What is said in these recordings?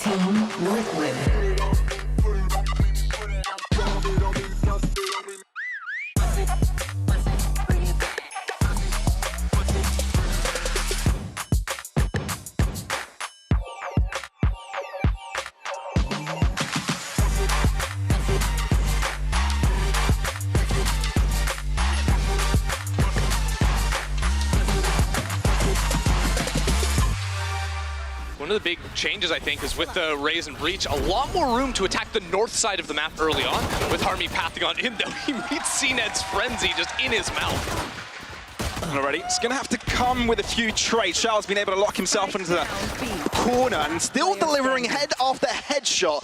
Team Liquid. One of the big changes, I think, is with the Raise and Breach, a lot more room to attack the north side of the map early on, with Harmii pathing on in, though he meets cNed's Frenzy just in his mouth. Already, it's going to have to come with a few trades. Shao's been able to lock himself into the corner and still delivering head after headshot.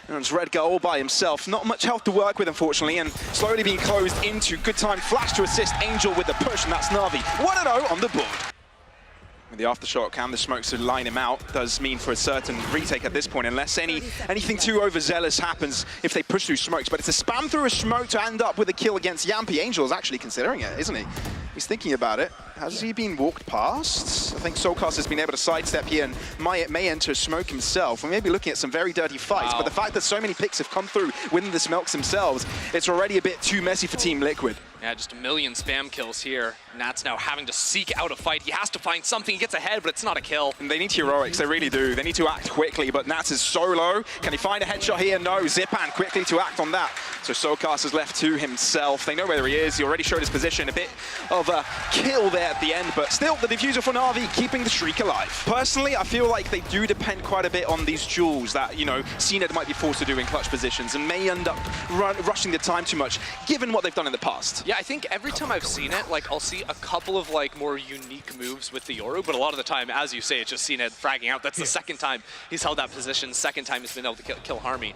And it's Redgar all by himself. Not much health to work with, unfortunately, and slowly being closed into. Good time flash to assist Angel with the push, and that's NAVI. 1-0 on the board. With the aftershock and the smokes to line him out does mean for a certain retake at this point, unless anything too overzealous happens if they push through smokes. But it's a spam through a smoke to end up with a kill against Jamppi. Angel is actually considering it, isn't he? He's thinking about it. Has he been walked past? I think soulcas has been able to sidestep here and may enter smoke himself. We may be looking at some very dirty fights, but the fact that so many picks have come through within the smokes themselves, it's already a bit too messy for Team Liquid. Yeah, just a million spam kills here. Nat's now having to seek out a fight. He has to find something. He gets ahead, but it's not a kill. And they need heroics, they really do. They need to act quickly, but Nats is so low. Can he find a headshot here? No. Zyppan quickly to act on that. So soulcas is left to himself. They know where he is. He already showed his position. A bit of a kill there at the end, but still the diffuser for NAVI keeping the streak alive. Personally, I feel like they do depend quite a bit on these duels that, you know, cNed might be forced to do in clutch positions and may end up rushing the time too much, given what they've done in the past. Yeah, I think every time I've seen it, like, I'll see a couple of, like, more unique moves with the Yoru, but a lot of the time, as you say, it's just cNed fragging out. That's the second time he's held that position, second time he's been able to kill Harmii.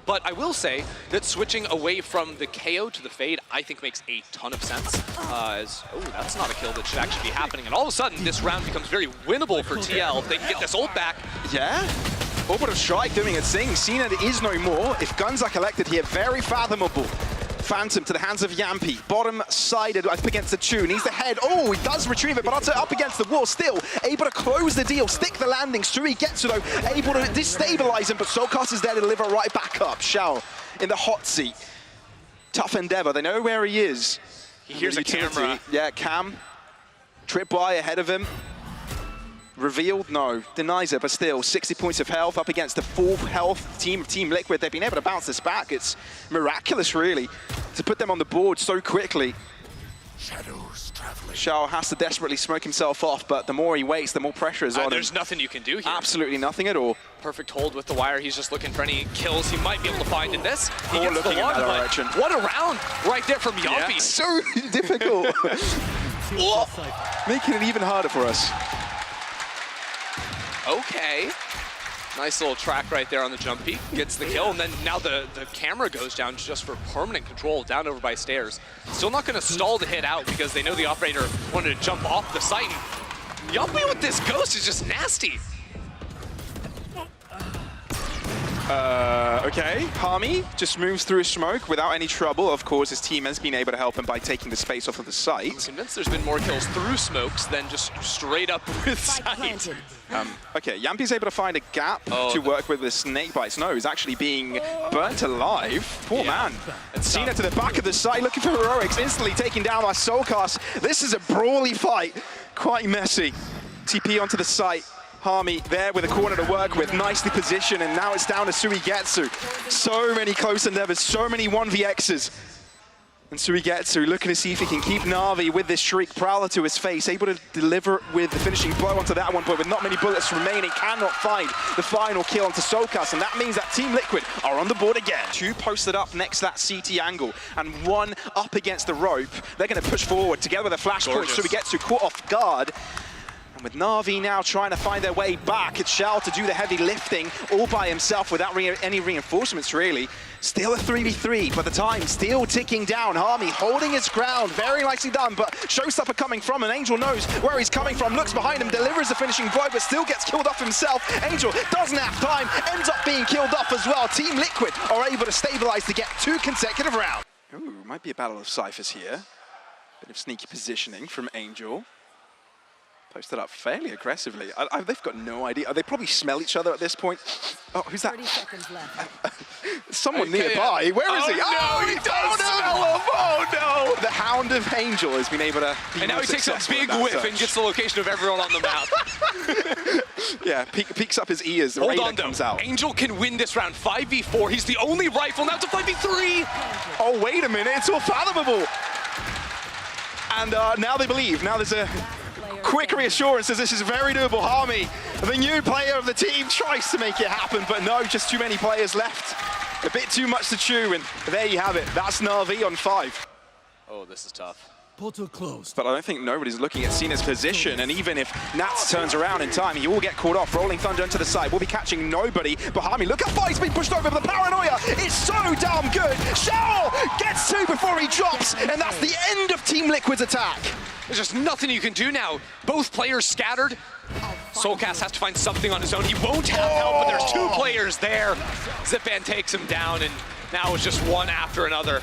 But I will say that switching away from the KO to the fade, I think makes a ton of sense. Oh, that's not a kill that should actually be happening. And all of a sudden, this round becomes very winnable for TL if they can get this ult back. Yeah. Orbital Strike doing its thing. cNed is no more. If guns are collected here, very fathomable. Phantom to the hands of Jamppi, bottom-sided up against the Chu, needs the head. Oh, he does retrieve it, but up against the wall, still able to close the deal, stick the landing. SUYGETSU though, able to destabilize him, but soulcas is there to deliver right back up. Shao in the hot seat. Tough endeavor, they know where he is. He hears a camera. Yeah, Cam, trip by ahead of him. Revealed? No. Denies it, but still, 60 points of health up against the full health team of Team Liquid. They've been able to bounce this back. It's miraculous, really, to put them on the board so quickly. Shadows traveling. Shao has to desperately smoke himself off, but the more he waits, the more pressure is on him. There's nothing you can do here. Absolutely nothing at all. Perfect hold with the wire. He's just looking for any kills he might be able to find in this. He All gets looking the one, in that direction. What a round right there from Jamppi. Yeah. So difficult. Making it even harder for us. Okay. Nice little track right there on the Jamppi. Gets the kill, and then now the camera goes down just for permanent control down over by stairs. Still not going to stall to hit out because they know the operator wanted to jump off the site. And Jamppi with this ghost is just nasty. Okay, Harmii just moves through smoke without any trouble. Of course, his team has been able to help him by taking the space off of the site. I'm convinced there's been more kills through smokes than just straight up with sight. Okay, Jamppi's able to find a gap to work with the snake bites. No, he's actually being burnt alive. Poor man. cNed to the back of the site, looking for heroics, instantly taken down by soulcas. This is a brawly fight, quite messy. TP onto the site. Harmii there with a corner to work with, nicely positioned, and now it's down to SUYGETSU. So many close endeavors, so many 1vx's. And SUYGETSU looking to see if he can keep NAVI with this shriek prowler to his face, able to deliver with the finishing blow onto that one, but with not many bullets remaining, cannot find the final kill onto soulcas, and that means that Team Liquid are on the board again. Two posted up next to that CT angle, and one up against the rope. They're going to push forward together with a flashpoint. SUYGETSU caught off guard. With NAVI now trying to find their way back, it's Shao to do the heavy lifting all by himself without any reinforcements, really. Still a 3v3, but the time still ticking down. Harmii holding his ground, very nicely done, but Showstopper coming from, and Angel knows where he's coming from, looks behind him, delivers the finishing blow, but still gets killed off himself. Angel doesn't have time, ends up being killed off as well. Team Liquid are able to stabilize to get 2 consecutive rounds. Ooh, might be a battle of ciphers here. Bit of sneaky positioning from Angel. Posted up fairly aggressively. They've got no idea. They probably smell each other at this point. Oh, who's that? 30 seconds left. Someone nearby. Where is he? No, he does smell him. Oh no! The Hound of Angel has been able to be And now he takes a big whiff and gets the location of everyone on the map. Yeah, peeks up his ears. The Hold radar on, though. comes out. Angel can win this round 5v4. He's the only rifle. Now it's a 5v3. Oh, wait a minute. It's all fathomable. And now they believe. Now there's a quick reassurance as this is very doable. Harmii, the new player of the team, tries to make it happen, but no, just too many players left. A bit too much to chew, and there you have it. That's NAVI on 5. Oh, this is tough. Portal closed. But I don't think nobody's looking at cNed's position, and even if Nats turns around in time, he will get caught off. Rolling Thunder into the side. We'll be catching nobody. But Harmii, look how far he's been pushed over. The paranoia is so damn good. Shao gets 2 before he drops, and that's the end of Team Liquid's attack. There's just nothing you can do now. Both players scattered. soulcas has to find something on his own. He won't have help, but there's 2 players there. Zyppan takes him down, and now it's just one after another.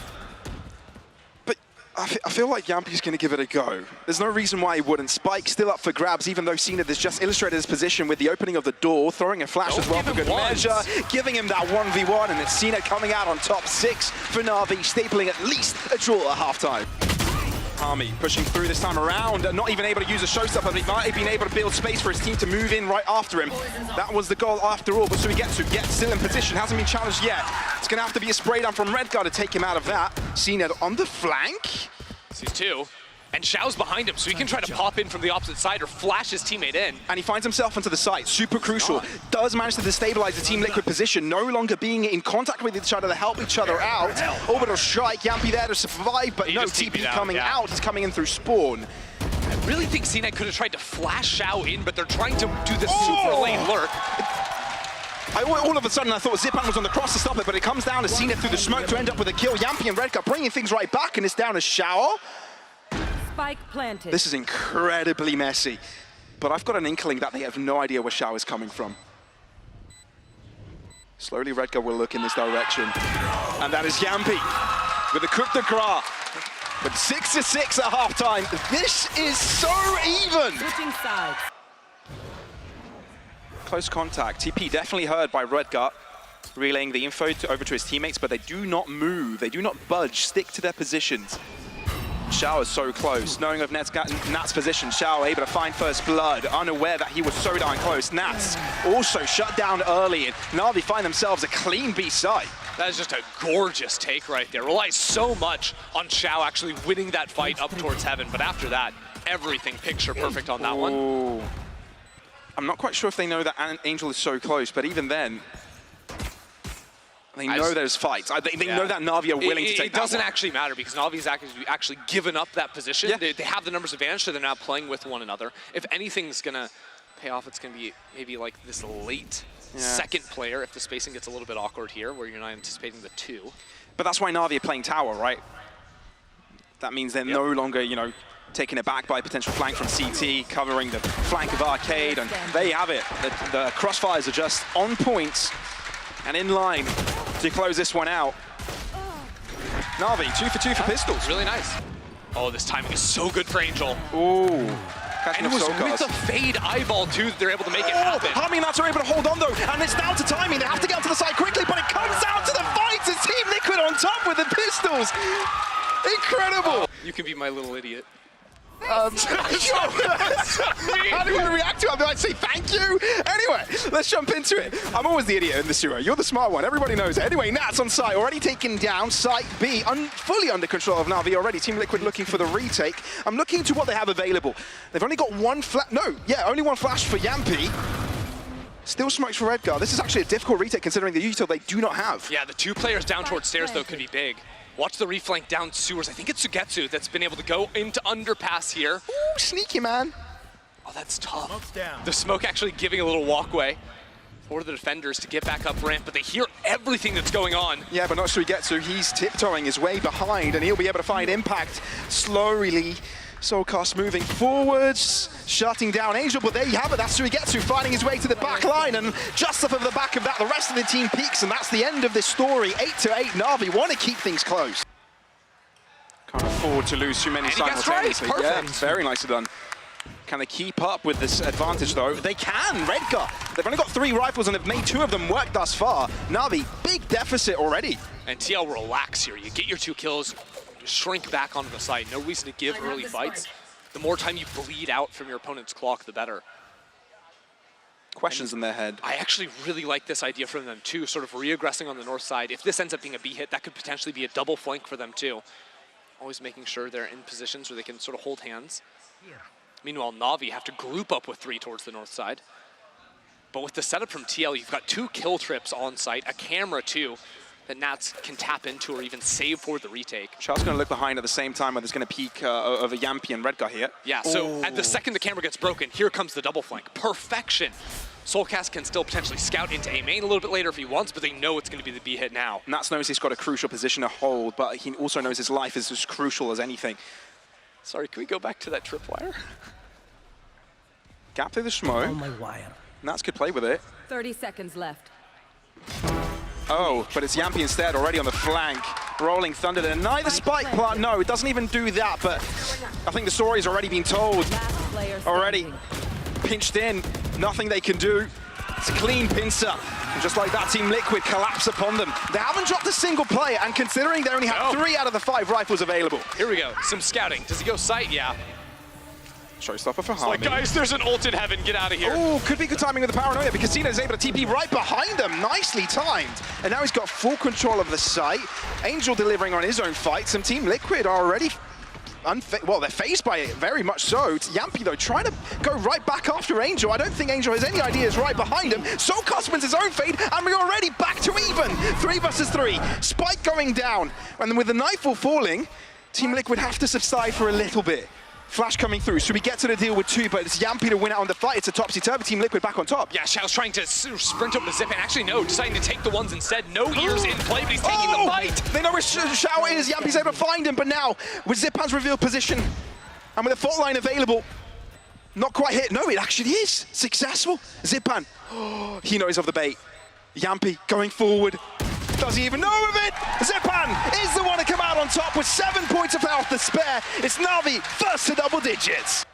But I feel like Jamppi's going to give it a go. There's no reason why he wouldn't. Spike still up for grabs, even though cNed has just illustrated his position with the opening of the door, throwing a flash as well for good measure, giving him that 1v1, and it's cNed coming out on top 6 for NAVI, stapling at least a draw at halftime. Harmii pushing through this time around, not even able to use a showstopper, but he might have been able to build space for his team to move in right after him. That was the goal after all, but SUYGETSU yet still in position, hasn't been challenged yet. It's going to have to be a spray down from Redgar to take him out of that. cNed on the flank. Sees 2. And Shao's behind him, so he can try to pop in from the opposite side or flash his teammate in. And he finds himself onto the site, super crucial. Does manage to destabilize the Team Liquid position, no longer being in contact with each other to help each other out. Orbital strike, Jamppi there to survive, but no TP coming out. He's coming in through spawn. I really think cNed could have tried to flash Shao in, but they're trying to do this super lane lurk. All of a sudden I thought Zyppan was on the cross to stop it, but it comes down to cNed through the smoke to end up with a kill. Jamppi and Redgar bringing things right back, and it's down to Shao. Spike planted. This is incredibly messy, but I've got an inkling that they have no idea where Shao is coming from. Slowly Redgar will look in this direction, and that is Jamppi with a coup de grace. With 6-6 at halftime, this is so even. Switching sides. Close contact. TP definitely heard by Redgar, relaying the info over to his teammates, but they do not move, they do not budge, stick to their positions. Shao is so close, knowing of Nat's position. Shao able to find first blood, unaware that he was so darn close. Nats also shut down early, and NAVI find themselves a clean B site. That is just a gorgeous take right there. Relies so much on Shao actually winning that fight up towards heaven, but after that, everything picture perfect on that one. I'm not quite sure if they know that Angel is so close, but even then, they know there's fights. They know that NAVI are willing to take that. It doesn't actually matter because NAVI's actually given up that position. Yeah. They have the numbers advantage, so they're now playing with one another. If anything's gonna pay off, it's gonna be maybe like this late second player if the spacing gets a little bit awkward here, where you're not anticipating the 2. But that's why NAVI are playing tower, right? That means they're no longer, you know, taken it back by a potential flank from CT, covering the flank of Arcade, and there you have it. The crossfires are just on point and in line to close this one out. NAVI, 2 for 2 for pistols. Really nice. Oh, this timing is so good for Angel. Ooh. And it was with a fade eyeball, too, that they're able to make it happen. Harmii and Nats are able to hold on, though, and it's down to timing. They have to get onto the side quickly, but it comes down to the fight. It's Team Liquid on top with the pistols. Incredible. You can be my little idiot. How do you want to react to it? I'd say thank you. Anyway, let's jump into it. I'm always the idiot in this duo. You're the smart one. Everybody knows it. Anyway, Nats on site, already taken down. Site B, fully under control of NAVI already. Team Liquid looking for the retake. I'm looking to what they have available. They've only got one flash. No, yeah, only one flash for Jamppi. Still smokes for Redgar. This is actually a difficult retake considering the util they do not have. Yeah, the 2 players down towards stairs, though, could be big. Watch the reflank down sewers. I think it's SUYGETSU that's been able to go into underpass here. Ooh, sneaky, man. Oh, that's tough. The smoke actually giving a little walkway for the defenders to get back up ramp, but they hear everything that's going on. Yeah, but not SUYGETSU. He's tiptoeing his way behind, and he'll be able to find impact slowly. soulcas moving forwards, shutting down Angel, but there you have it. That's SUYGETSU finding his way to the back line, and just off of the back of that, the rest of the team peaks, and that's the end of this story. 8-8, NAVI want to keep things close. Can't afford to lose too many simultaneously. Right. Yeah, very nicely done. Can they keep up with this advantage, though? They can. Redgar. They've only got 3 rifles, and have made 2 of them work thus far. Navi, big deficit already. And TL, relax here. You get your 2 kills, shrink back onto the side. No reason to give early fights. The more time you bleed out from your opponent's clock, the better. Questions in their head. I actually really like this idea from them, too, sort of re-aggressing on the north side. If this ends up being a B hit, that could potentially be a double flank for them, too. Always making sure they're in positions where they can sort of hold hands. Meanwhile, Navi have to group up with 3 towards the north side. But with the setup from TL, you've got 2 kill trips on site, a camera too, that Nats can tap into or even save for the retake. Shao's going to look behind at the same time where there's going to peek of a Jamppi and Redgar here. Yeah, so at the second the camera gets broken, here comes the double flank. Perfection. soulcas can still potentially scout into A main a little bit later if he wants, but they know it's going to be the B hit now. Nats knows he's got a crucial position to hold, but he also knows his life is as crucial as anything. Sorry, can we go back to that tripwire? Gap through the smoke. On my wire. Nats could play with it. 30 seconds left. Oh, but it's Jamppi instead, already on the flank. Rolling Thunder, deny the spike plant. No, it doesn't even do that, but I think the story's already been told. Last player Already standing. pinched in, nothing they can do. It's a clean pincer. And just like that, Team Liquid collapse upon them. They haven't dropped a single player, and considering they only have 3 out of the 5 rifles available. Here we go, some scouting. Does he go sight? Yeah. Showstopper for Harmii. Like, guys, there's an ult in heaven, get out of here. Oh, could be good timing with the paranoia because cNed is able to TP right behind him. Nicely timed. And now he's got full control of the site. Angel delivering on his own fight. Some Team Liquid are already well, they're phased by it, very much so. Jamppi, though, trying to go right back after Angel. I don't think Angel has any ideas right behind him. soulcas wins his own fade, and we're already back to even. 3 versus 3. Spike going down. And with the Nightfall falling, Team Liquid have to subside for a little bit. Flash coming through, so we get to the deal with 2, but it's Jamppi to win out on the fight. It's a topsy-turvy. Team Liquid back on top. Yeah, Shao's trying to sprint up the Zyppan. Actually, no, deciding to take the ones instead. No ears in play, but he's taking the fight. They know where Shao is. Jamppi's able to find him, but now with Zyppan's revealed position and with a fault line available, not quite hit. No, it actually is successful. Zyppan, he knows of the bait. Jamppi going forward. Does he even know of it? Zyppan is the one to come out on top with 7 points of health to spare. It's Navi first to double digits.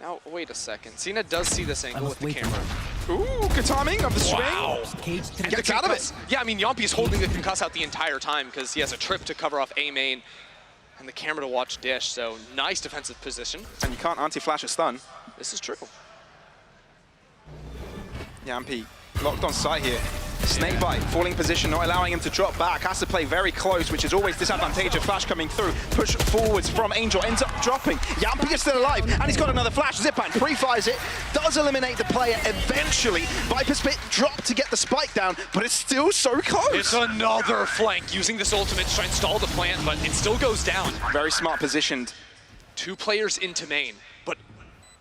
Now, wait a second. cNed does see this angle with the camera. Ooh, good timing of the swing. Wow. Gets out of it. Yeah, I mean, Jamppi's holding the concuss out the entire time because he has a trip to cover off A main and the camera to watch dish, so nice defensive position. And you can't anti-flash a stun. This is true. Jamppi locked on sight here. Snakebite, falling position, not allowing him to drop back. Has to play very close, which is always disadvantageous. Flash coming through. Push forwards from Angel, ends up dropping. Jamppi is still alive, and he's got another flash. Zyppan pre-fires it, does eliminate the player eventually. Viper's Pit dropped to get the spike down, but it's still so close. It's another flank, using this ultimate to try and stall the plant, but it still goes down. Very smart positioned. 2 players into main, but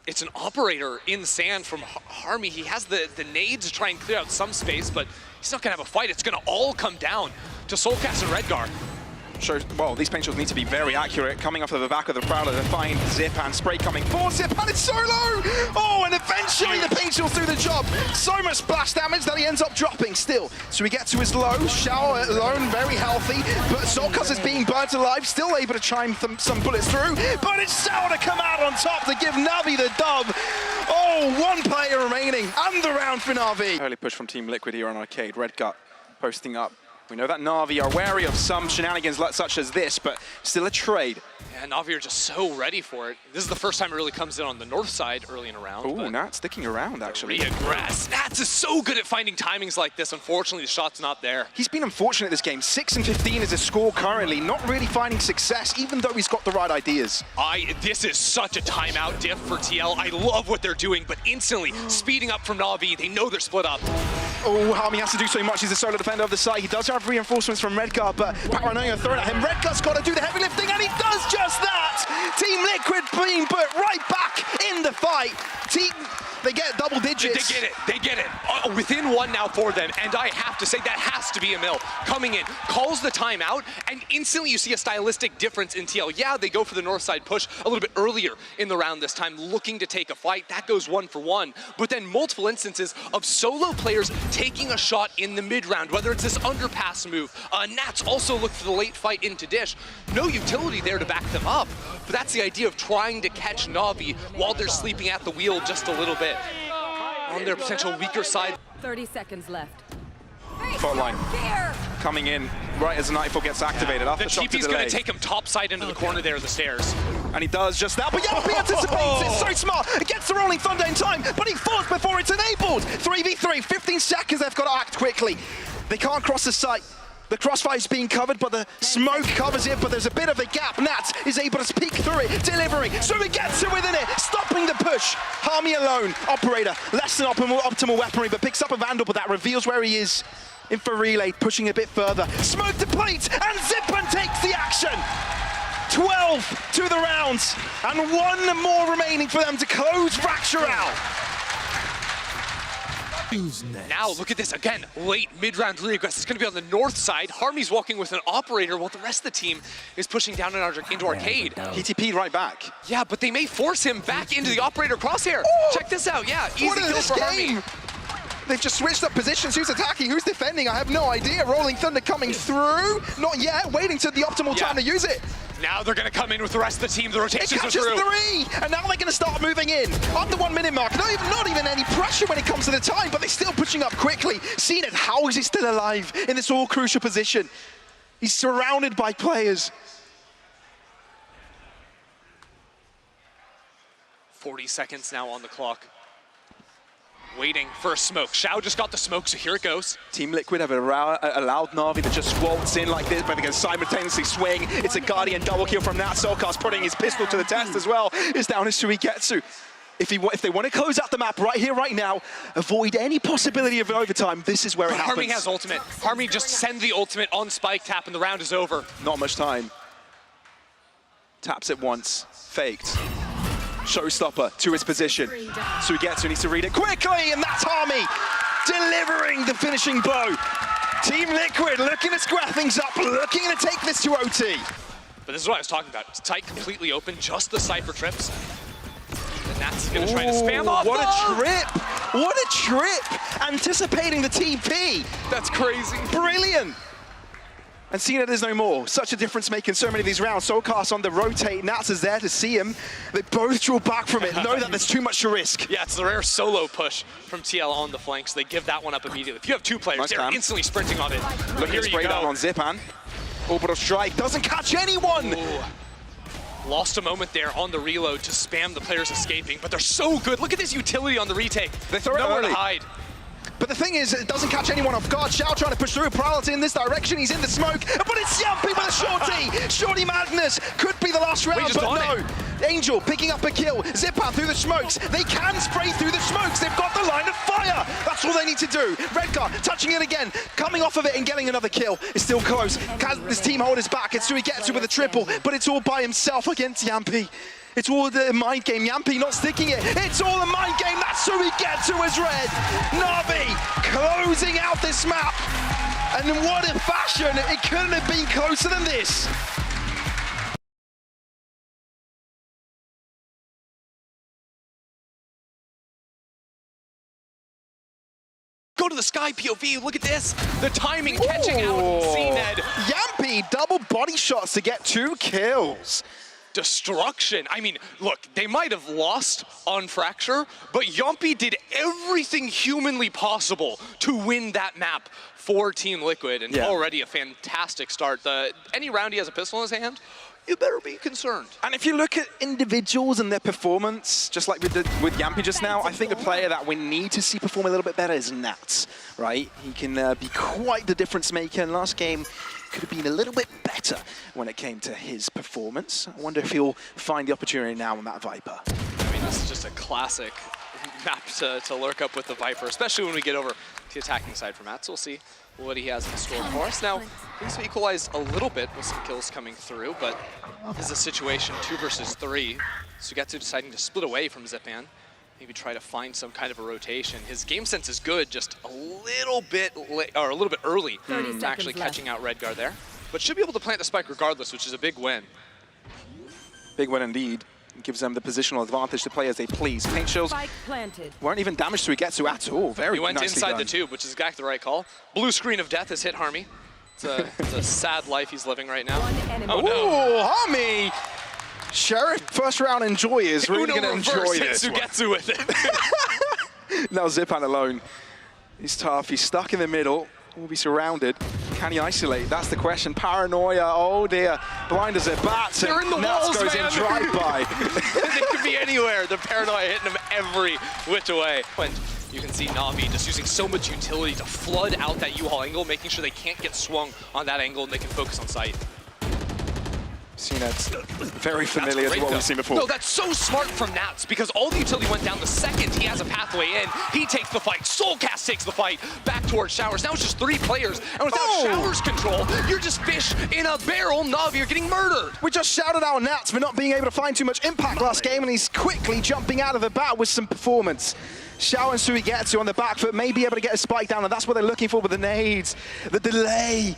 it's an operator in sand from Harmii. He has the nade to try and clear out some space, but he's not gonna have a fight. It's gonna all come down to soulcas and Redgar. Well, these paint shots need to be very accurate. Coming off of the back of the Prowler to find Zyppan. Spray coming forward. Zyppan is so low! Oh, and eventually the paint shots do the job. So much splash damage that he ends up dropping still. So we get to his low. Shao alone, very healthy. But soulcas is being burnt alive. Still able to chime some bullets through. But it's Shao to come out on top to give Navi the dub. Oh, 1 player remaining. And the round for Navi. Early push from Team Liquid here on Arcade. Redgar posting up. We know that Navi are wary of some shenanigans such as this, but still a trade. Yeah, Navi are just so ready for it. This is the first time it really comes in on the north side early in a round. Ooh, Nat sticking around, actually. Reaggress. Nats is so good at finding timings like this. Unfortunately, the shot's not there. He's been unfortunate this game. 6 and 15 is his score currently. Not really finding success, even though he's got the right ideas. This is such a timeout diff for TL. I love what they're doing, but instantly speeding up from Navi. They know they're split up. Oh, Harmii has to do so much. He's a solo defender of the site. He does have reinforcements from Redgar, but paranoia thrown at him. Redgar's got to do the heavy lifting, and he does just that! Team Liquid being put right back in the fight. They get double digits. They get it. They get it. Within one now for them, and I have to say that has to be Emil coming in, calls the timeout, and instantly you see a stylistic difference in TL. Yeah, they go for the north side push a little bit earlier in the round this time, looking to take a fight. That goes 1-for-1. But then multiple instances of solo players taking a shot in the mid round, whether it's this underpass move. Nats also look for the late fight into Dish. No utility there to back them up, but that's the idea of trying to catch Navi while they're sleeping at the wheel just a little bit on their potential weaker side. 30 seconds left. Fault line coming in right as Nightfall gets activated. After The shot to TP's delay. going to take him top side into the corner there of the stairs. And he does just that, but Jamppi anticipates, it's so smart. It gets the Rolling Thunder in time, but he falls before it's enabled. 3v3, 15 seconds, they've got to act quickly. They can't cross the site. The crossfire is being covered, but the smoke covers it, but there's a bit of a gap. Nats is able to peek through it, delivering. SUYGETSU within it, stopping the push. Harmii alone, operator, less than optimal weaponry, but picks up a Vandal, but that reveals where he is. In for relay, pushing a bit further. Smoke deplete, and Zyppan takes the action. 12 to the rounds, and one more remaining for them to close Fracture out. Now look at this again, late mid-round regress. It's going to be on the north side. Harmie's walking with an operator while the rest of the team is pushing down into Arcade. PTP right back. Yeah, but they may force him back into the operator crosshair. Check this out, yeah, easy What is kill this for game? Harmii. They've just switched up positions. Who's attacking? Who's defending? I have no idea. Rolling Thunder coming through. Not yet. Waiting to the optimal time to use it. Now they're going to come in with the rest of the team. The It rotations are catches through. 3, and now they're going to start moving in. On the 1 minute mark. Not even any pressure when it comes to the time, but they're still pushing up quickly. cNed, how is he still alive in this all crucial position? He's surrounded by players. 40 seconds now on the clock. Waiting for a smoke. Shao just got the smoke, so here it goes. Team Liquid have allowed Navi to just waltz in like this, but they can simultaneously swing. It's a Guardian double kill from Nat. soulcas putting his pistol to the test as well. Is down as SUYGETSU. If they want to close out the map right here, right now, avoid any possibility of overtime, this is where it happens. Harmii has ultimate. Harmii just send the ultimate on spike tap and the round is over. Not much time. Taps it once, faked. Showstopper to his position. SUYGETSU needs to read it quickly, and that's Harmii delivering the finishing blow. Team Liquid looking to square things up, looking to take this to OT. But this is what I was talking about. It's tight, completely open, just the Cypher trips. And that's going to try to spam off. What a trip! What a trip! Anticipating the TP. That's crazy. Brilliant. And cNed is no more. Such a difference making so many of these rounds. soulcas on the rotate. Nats is there to see him. They both draw back from it, know that there's too much to risk. Yeah, it's the rare solo push from TL on the flank, so they give that one up immediately. If you have two players, Nice they're cam. instantly sprinting on it. Looking to spray down on Zyppan. Orbital strike doesn't catch anyone. Ooh. Lost a moment there on the reload to spam the players escaping, but they're so good. Look at this utility on the retake. They throw it nowhere early. to hide. But the thing is, it doesn't catch anyone off guard. Shao trying to push through, priority in this direction. He's in the smoke, but it's Jamppi with a shorty. Shorty madness could be the last round, just but on no. Angel picking up a kill. Zyppan through the smokes. They can spray through the smokes. They've got the line of fire. That's all they need to do. Redgar touching it again, coming off of it and getting another kill. It's still close. Can this team hold his back? It's SUYGETSU with a triple, but it's all by himself against Jamppi. It's all the mind game. Jamppi not sticking it. It's all a mind game. That's SUYGETSU as red. Navi closing out this map. And in what a fashion. It couldn't have been closer than this. Go to the sky POV, look at this. The timing catching out cNed. Jamppi double body shots to get 2 kills. Destruction. I mean, look, they might have lost on Fracture, but Jamppi did everything humanly possible to win that map for Team Liquid, and already a fantastic start. Any round he has a pistol in his hand, you better be concerned. And if you look at individuals and their performance, just like with Jamppi just now, I think a player that we need to see perform a little bit better is Nats, right? He can be quite the difference maker. And last game could have been a little bit better when it came to his performance. I wonder if he'll find the opportunity now on that Viper. I mean, this is just a classic map to lurk up with the Viper, especially when we get over to the attacking side for Mats. We'll see what he has in store for us. Now, things have equalized a little bit with some kills coming through, but this is a situation 2 versus 3. SUYGETSU deciding to split away from Zyppan. maybe try to find some kind of a rotation. His game sense is good, just a little bit early to actually catching out Redgar there. But should be able to plant the spike regardless, which is a big win. Big win indeed. Gives them the positional advantage to play as they please. Paint shells weren't even damaged to SUYGETSU at all. Very He went nicely inside done. the tube, which is exactly the right call. Blue screen of death has hit Harmii. It's a sad life he's living right now. Oh, no. Harmii! Sheriff, first round enjoy is really going to enjoy this. SUYGETSU with it. Now Zyppan alone. He's tough. He's stuck in the middle. Will be surrounded. Can he isolate? That's the question. Paranoia. Oh dear. Blind as a bat. They're in the Natus walls, goes man. in drive-by. It could be anywhere. The paranoia hitting him every which way. And you can see Navi just using so much utility to flood out that U-Haul angle, making sure they can't get swung on that angle and they can focus on sight. cNed's very familiar to what we've seen before. No, that's so smart from Nats because all the utility went down the second he has a pathway in. He takes the fight. soulcas takes the fight back towards Showers. Now it's just 3 players. And without Showers control, you're just fish in a barrel. Navi are getting murdered. We just shouted out Nats for not being able to find too much impact last game, and he's quickly jumping out of the bat with some performance. Shao and SUYGETSU on the back foot may be able to get a spike down, and that's what they're looking for with the nades. The delay,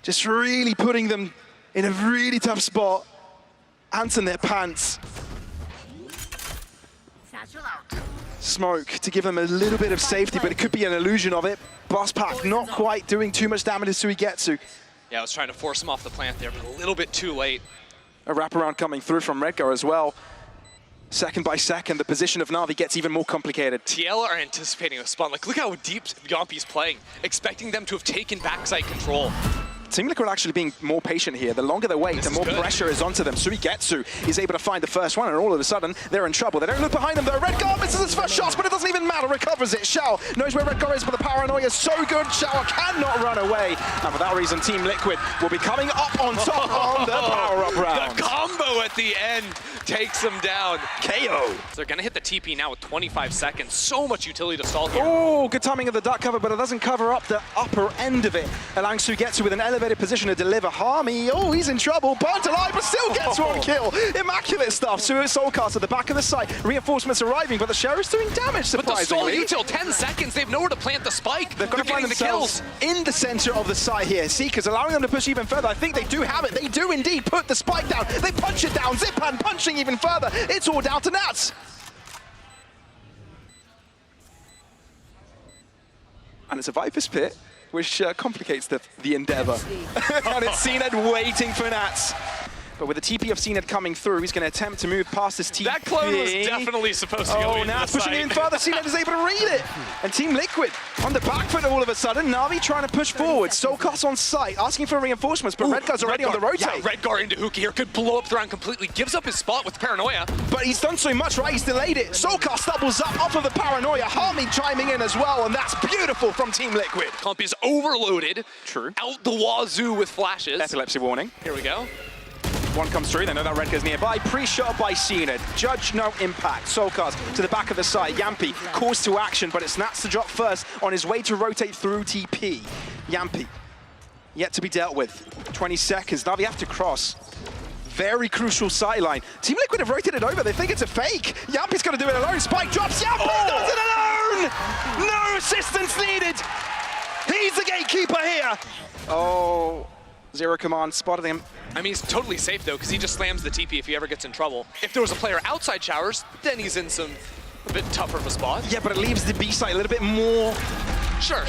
just really putting them in a really tough spot. Ants in their pants. Smoke to give them a little bit of safety, but it could be an illusion of it. Boss Pack not quite doing too much damage to SUYGETSU. Yeah, I was trying to force him off the plant there, but a little bit too late. A wraparound coming through from Redgar as well. Second by second, the position of Navi gets even more complicated. TL are anticipating a spawn. Like, look how deep Jamppi's playing, expecting them to have taken backside control. Team Liquid actually being more patient here. The longer they wait, the more pressure is onto them. SUYGETSU is able to find the first one, and all of a sudden, they're in trouble. They don't look behind them, though. Redgar misses his first shots, but it doesn't even matter. Recovers it. Shao knows where Redgar is, but the paranoia is so good. Shao cannot run away. And for that reason, Team Liquid will be coming up on top on the power-up round. The combo at the end takes them down. KO. So they're going to hit the TP now with 25 seconds. So much utility to stall here. Oh, good timing of the duck cover, but it doesn't cover up the upper end of it, allowing SUYGETSU with an elevated position to deliver. Harmii, oh, he's in trouble. Burnt alive, but still gets one kill. Immaculate stuff. soulcas at the back of the site. Reinforcements arriving, but the Sheriff's doing damage, surprisingly. But the stall util, 10 seconds. They have nowhere to plant the spike. They've got to find themselves in the center of the site here. Seekers allowing them to push even further. I think they do have it. They do indeed put the spike down. They punch it down. Zyppan punching even further. It's all down to Nats. And it's a Viper's Pit, which complicates the endeavor. And it's cNed waiting for Nats. But with the TP of cNed coming through, he's going to attempt to move past this TP. That clone was definitely supposed to go into Nats the pushing site. in further. cNed is able to read it. And Team Liquid on the back foot all of a sudden. Navi trying to push forward. soulcas on site, asking for reinforcements, but Redgar's already on the rotate. Yeah, Redgar into Hookah here could blow up the round completely. Gives up his spot with paranoia. But he's done so much, right? He's delayed it. soulcas doubles up off of the paranoia. Harmii chiming in as well, and that's beautiful from Team Liquid. Comp is overloaded. True. Out the wazoo with flashes. Epilepsy warning. Here we go. One comes through, they know that Redgar's nearby. Pre-shot by cNed. Judge no impact. soulcas to the back of the site. Jamppi calls to action, but it's Nats to drop first on his way to rotate through TP. Jamppi yet to be dealt with. 20 seconds. Navi have to cross. Very crucial sideline. Team Liquid have rotated over. They think it's a fake. Jamppi's got to do it alone. Spike drops. Jamppi does it alone! No assistance needed. He's the gatekeeper here. Oh, zero command spotted him. I mean, he's totally safe, though, because he just slams the TP if he ever gets in trouble. If there was a player outside Showers, then he's in a bit tougher of a spot. Yeah, but it leaves the B site a little bit more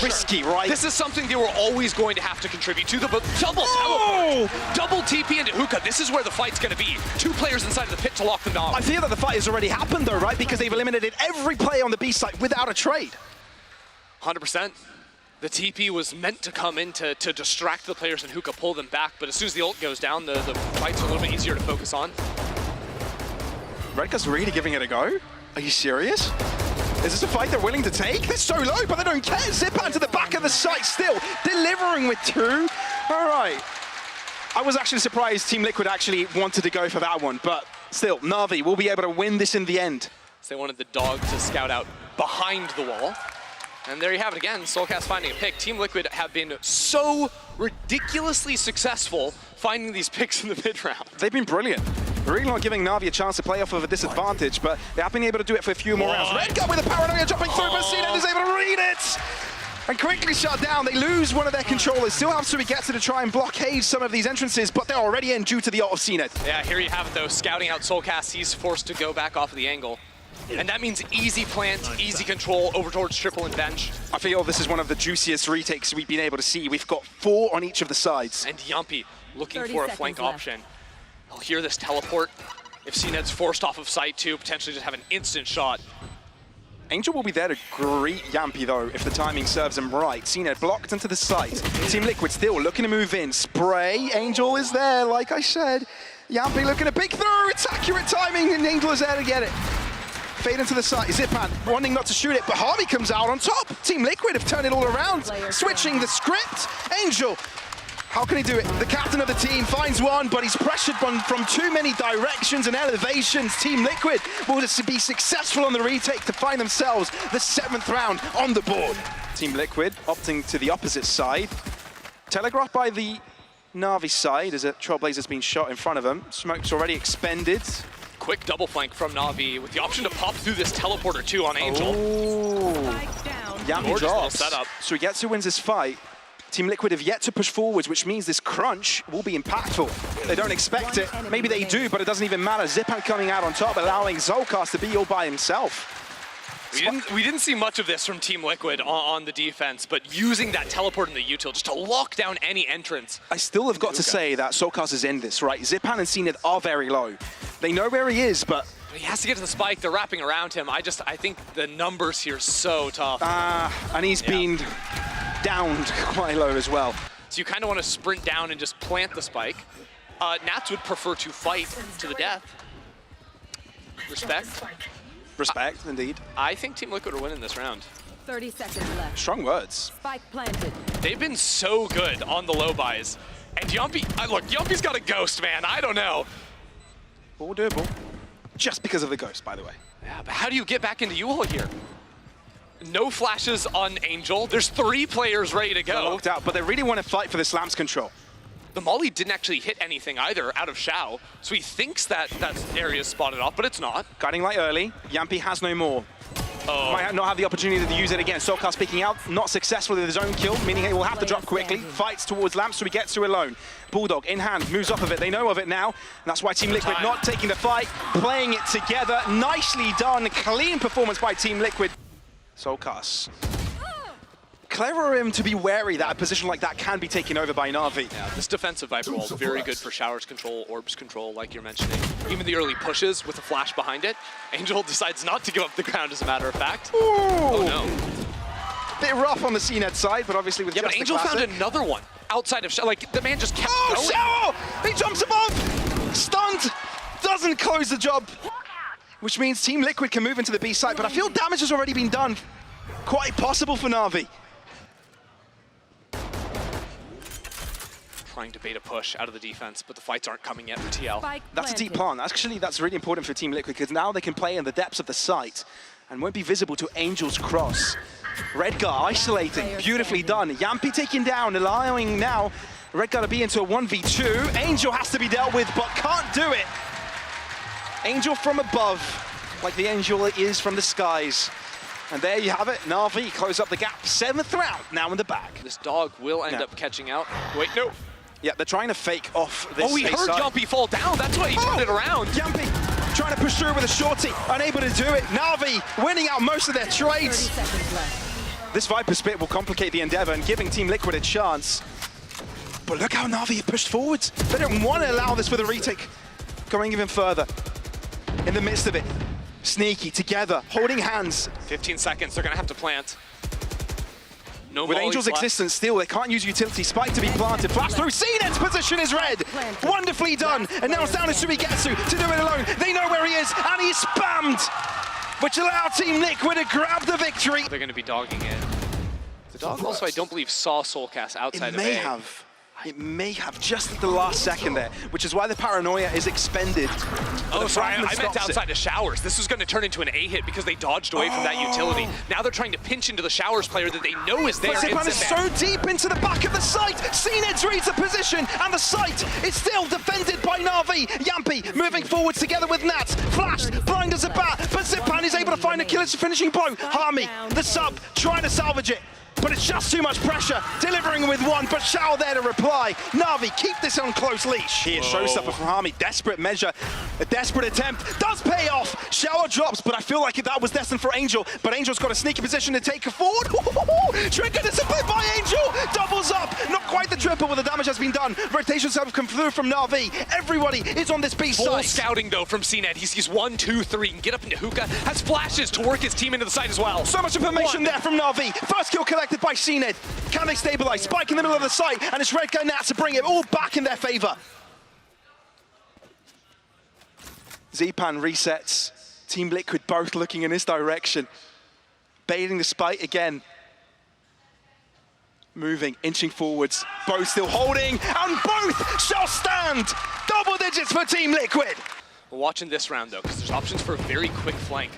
risky, right? This is something they were always going to have to contribute to. But double teleport, double TP into Hookah. This is where the fight's going to be. 2 players inside of the pit to lock them down. I fear that the fight has already happened, though, right? Because they've eliminated every player on the B site without a trade. 100%. The TP was meant to come in to distract the players and Hookah pull them back, but as soon as the ult goes down, the fights are a little bit easier to focus on. Redgar's really giving it a go? Are you serious? Is this a fight they're willing to take? They're so low, but they don't care. Zyppan to the back of the site still, delivering with 2. All right. I was actually surprised Team Liquid actually wanted to go for that one, but still, Navi will be able to win this in the end. So they wanted the dog to scout out behind the wall. And there you have it again, soulcas finding a pick. Team Liquid have been so ridiculously successful finding these picks in the mid round. They've been brilliant. Really not giving Navi a chance to play off of a disadvantage, but they have been able to do it for a few more rounds. Redgar with a paranoia jumping through, but cNed is able to read it! And quickly shut down. They lose one of their controllers. Still have SUYGETSU to try and blockade some of these entrances, but they're already in due to the ult of cNed. Yeah, here you have it though. Scouting out soulcas, he's forced to go back off of the angle. And that means easy plant, easy control over towards triple and bench. I feel this is one of the juiciest retakes we've been able to see. We've got 4 on each of the sides. And Jamppi looking for a flank option. He'll hear this teleport. If cNed's forced off of sight too, potentially just have an instant shot. Angel will be there to greet Jamppi though, if the timing serves him right. cNed blocked into the site. Team Liquid still looking to move in. Spray, Angel is there, like I said. Jamppi looking to pick through, it's accurate timing, and Angel is there to get it. Fade into the site, Zyppan wanting not to shoot it, but Harmii comes out on top. Team Liquid have turned it all around, switching the script. Angel, how can he do it? The captain of the team finds one, but he's pressured from too many directions and elevations. Team Liquid will just be successful on the retake to find themselves the 7th round on the board. Team Liquid opting to the opposite side. Telegraphed by the Navi side as a Trailblazer's been shot in front of them. Smoke's already expended. Quick double flank from Navi with the option to pop through this teleporter too on Angel. Jamppi drops. SUYGETSU wins this fight. Team Liquid have yet to push forwards, which means this crunch will be impactful. They don't expect it. Maybe they do, but it doesn't even matter. Zyppan coming out on top, allowing soulcas to be all by himself. We didn't see much of this from Team Liquid on the defense, but using that teleport in the util just to lock down any entrance. I still have got to say that soulcas is in this, right? Zyppan and cNed are very low. They know where he is, but he has to get to the spike. They're wrapping around him. I think the numbers here are so tough. And he's been downed quite low as well. So you kind of want to sprint down and just plant the spike. Nats would prefer to fight to the death. Respect. Respect, indeed. I think Team Liquid are winning this round. 30 seconds left. Strong words. Spike planted. They've been so good on the low buys. And Jamppi, look, Jamppi's got a ghost, man. I don't know. All doable. Just because of the ghost, by the way. Yeah, but how do you get back into U-Hole here? No flashes on Angel. There's 3 players ready to go. Locked out, but they really want to fight for the Slam's control. The Molly didn't actually hit anything either out of Shao, so he thinks that area is spotted off, but it's not. Guiding light early. Jamppi has no more. Might not have the opportunity to use it again. soulcas speaking out, not successful with his own kill, meaning he will have to drop quickly. Fights towards Lamp, so he gets to alone. Bulldog in hand, moves off of it. They know of it now. And that's why Team Liquid not taking the fight, playing it together. Nicely done. Clean performance by Team Liquid. soulcas. Clever of him to be wary that a position like that can be taken over by Navi. Yeah, this defensive Viper wall is very good for Shower's control, Orb's control, like you're mentioning. Even the early pushes with a flash behind it. Angel decides not to give up the ground, as a matter of fact. Ooh. Oh no. Bit rough on the cNed side, but obviously with just but Angel found another one outside of Shao. Like, the man just kept going. Shao! He jumps above! Stunned! Doesn't close the job. Which means Team Liquid can move into the B site, but I feel damage has already been done. Quite possible for Navi. Trying to bait a push out of the defense, but the fights aren't coming yet for TL. That's a deep plant. Actually, that's really important for Team Liquid because now they can play in the depths of the site and won't be visible to Angel's cross. Redgar isolating, beautifully done. Jamppi taken down, allowing now Redgar to be into a 1v2. Angel has to be dealt with, but can't do it. Angel from above, like the Angel is from the skies. And there you have it, Navi close up the gap. 7th round, now in the bag. This dog will end up catching out. Wait, no. Yeah, they're trying to fake off this. Oh, he heard Jamppi fall down. That's why he turned it around. Jamppi trying to push through with a shorty, unable to do it. Navi winning out most of their trades. 30 seconds left. This Viper spit will complicate the endeavor and giving Team Liquid a chance. But look how Navi have pushed forwards. They don't want to allow this for the retake. Going even further. In the midst of it. Sneaky, together, holding hands. 15 seconds, they're gonna have to plant. No With Angel's left. existence still, they can't use utility. Spike to be planted. Flash through. cNed's position is red. Wonderfully done. And now it's down to SUYGETSU to do it alone. They know where he is, and he's spammed, which allowed Team Liquid to grab the victory. They're going to be dogging it. The dog also, I don't believe, saw soulcas outside It of may A. have. It may have just at the last second there, which is why the paranoia is expended. Oh, sorry, I meant outside of Showers. This was going to turn into an A hit because they dodged away from that utility. Now they're trying to pinch into the Showers player that they know is there. Zyppan is so deep into the back of the site. cNed reads the position, and the site is still defended by NAVI. Jamppi moving forwards together with Nats. Flash, blind as a bat, but Zyppan is able to find a killer's finishing blow. Harmii, the sub, trying to salvage it. But it's just too much pressure, delivering with one, but Shao there to reply. NAVI, keep this on close leash. Here's showstopper from Harmii, desperate measure, a desperate attempt, does pay off. Shao drops, but I feel like that was destined for Angel, but Angel's got a sneaky position to take her forward. Trigger disciplined by Angel, doubles up, not quite the triple, but the damage has been done. Rotations have come through from NAVI. Everybody is on this B side. Full scouting though from cNed. He sees 1, 2, 3, can get up into hookah, has flashes to work his team into the side as well. So much information there from NAVI. First kill collected by cNed. Can they stabilize? Spike in the middle of the site, and it's Redgar Nats to bring it all back in their favor. Zyppan resets. Team Liquid both looking in this direction. Baiting the spike again. Moving, inching forwards. Both still holding, and both shall stand. Double digits for Team Liquid. We're watching this round though, because there's options for a very quick flank.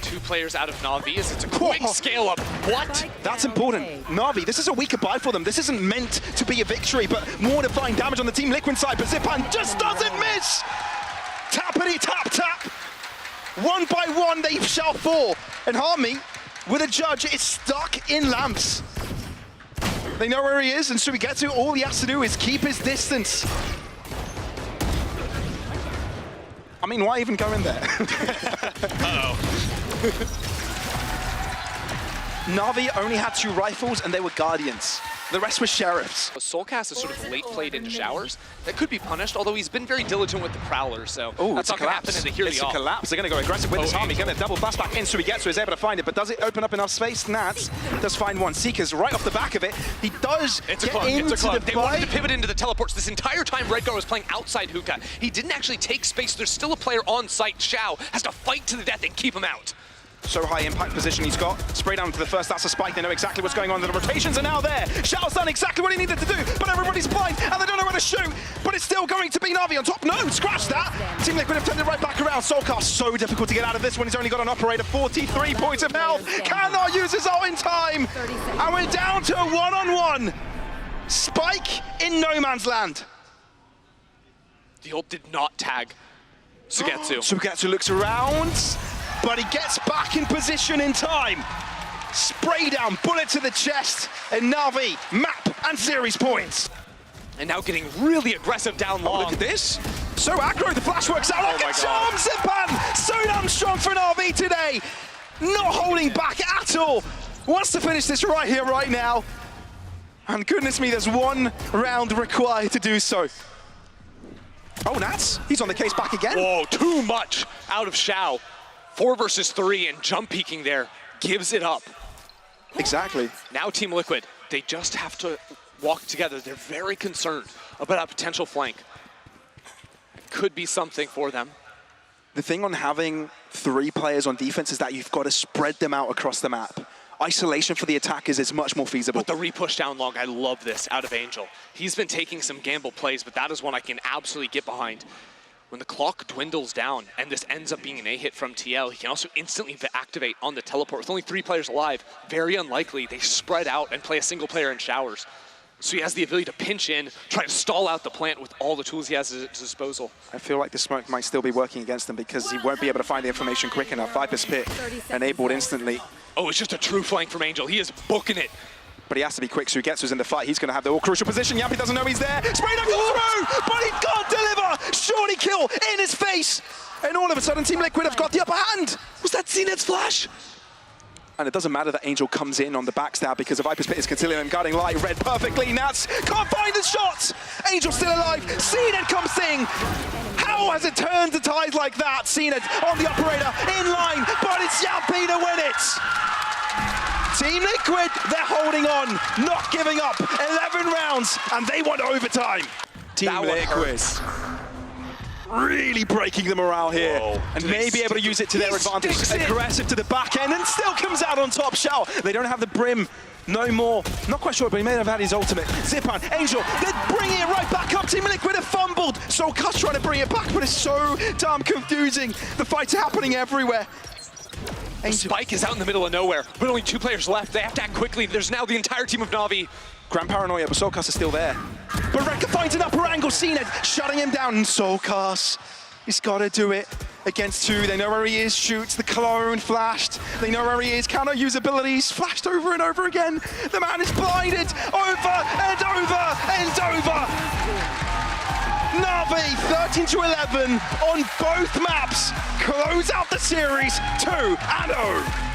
2 players out of NAVI as it's a quick scale up. What? That's important. NAVI, this is a weaker buy for them. This isn't meant to be a victory, but more to find damage on the Team Liquid side. But Zyppan just doesn't miss. Tappity tap tap. One by one they shall fall. And Harmii, with a judge, is stuck in lamps. They know where he is, and SUYGETSU, all he has to do is keep his distance. I mean, why even go in there? Uh-oh. NAVI only had 2 rifles, and they were Guardians. The rest were Sheriffs. soulcas is sort of late played into Showers. That could be punished, although he's been very diligent with the Prowlers, so that's not going to happen in the here It's a collapse. They're going to go aggressive with this Harmii. Going to double bust back in. SUYGETSU is able to find it, but does it open up enough space? Nats does find one. Seeker's right off the back of it. He does It's a get club. into It's a club. the They wanted to pivot into the teleports. This entire time, Redgar was playing outside hookah. He didn't actually take space. There's still a player on site. Shao has to fight to the death and keep him out. So high impact position he's got. Spray down to the first, that's a spike. They know exactly what's going on. The rotations are now there. Shao's done exactly what he needed to do, but everybody's blind and they don't know where to shoot. But it's still going to be NAVI on top. No, scratch that. Team Liquid have turned it right back around. soulcas, so difficult to get out of this one. He's only got an operator, 43 points of health. Cannot use his ult in time. And we're down to a one-on-one. Spike in no man's land. The ult did not tag SUYGETSU. SUYGETSU looks around, but he gets back in position in time. Spray down, bullet to the chest, and NAVI, map, and series points. And now getting really aggressive down long. Look at this. So aggro, the flash works out. Look at Charm, Zyppan! So damn strong for NAVI today. Not holding back at all. Wants to finish this right here, right now. And goodness me, there's one round required to do so. Oh, Nats, he's on the case back again. Whoa, too much out of Shao. 4 versus 3 and jump peeking there. Gives it up. Exactly. Now Team Liquid, they just have to walk together. They're very concerned about a potential flank. It could be something for them. The thing on having 3 players on defense is that you've got to spread them out across the map. Isolation for the attackers is much more feasible. But the re-push down long, I love this out of Angel. He's been taking some gamble plays, but that is one I can absolutely get behind. When the clock dwindles down and this ends up being an A-hit from TL, he can also instantly activate on the teleport. With only 3 players alive, very unlikely they spread out and play a single player in Showers. So he has the ability to pinch in, try to stall out the plant with all the tools he has at his disposal. I feel like the smoke might still be working against him because he won't be able to find the information quick enough. Viper's Pit enabled instantly. Oh, it's just a true flank from Angel. He is booking it. But he has to be quick, so SUYGETSU's in the fight. He's going to have the all-crucial position. Jamppi doesn't know he's there. Spray down through, but he can't deliver. Shorty kill in his face. And all of a sudden, Team Liquid have got the upper hand. Was that cNed's flash? And it doesn't matter that Angel comes in on the backstab because the Viper's Pit is concealing him, guarding light, read perfectly. Nats can't find the shot. Angel still alive. cNed comes in. How has it turned the tide like that? cNed on the operator, in line, but it's Jamppi to win it. Team Liquid, they're holding on, not giving up. 11 rounds, and they want overtime. Team Liquid really breaking the morale here. Whoa. And may be able to use it to their advantage. Aggressive to the back end and still comes out on top. Shao, they don't have the brim No more. Not quite sure, but he may have had his ultimate. Zyppan, Angel, they're bringing it right back up. Team Liquid have fumbled. soulcas trying to bring it back, but it's so damn confusing. The fights are happening everywhere. Angel. Spike is out in the middle of nowhere, but only 2 players left. They have to act quickly. There's now the entire team of NAVI. Grand Paranoia, but soulcas is still there. But Redgar finds an upper angle. cNed shutting him down. And soulcas, he's got to do it against 2. They know where he is. Shoots the clone flashed. They know where he is. Cannot use abilities. Flashed over and over again. The man is blinded. Over and over and over. NAVI 13-11 on both maps. Close out the series 2-0.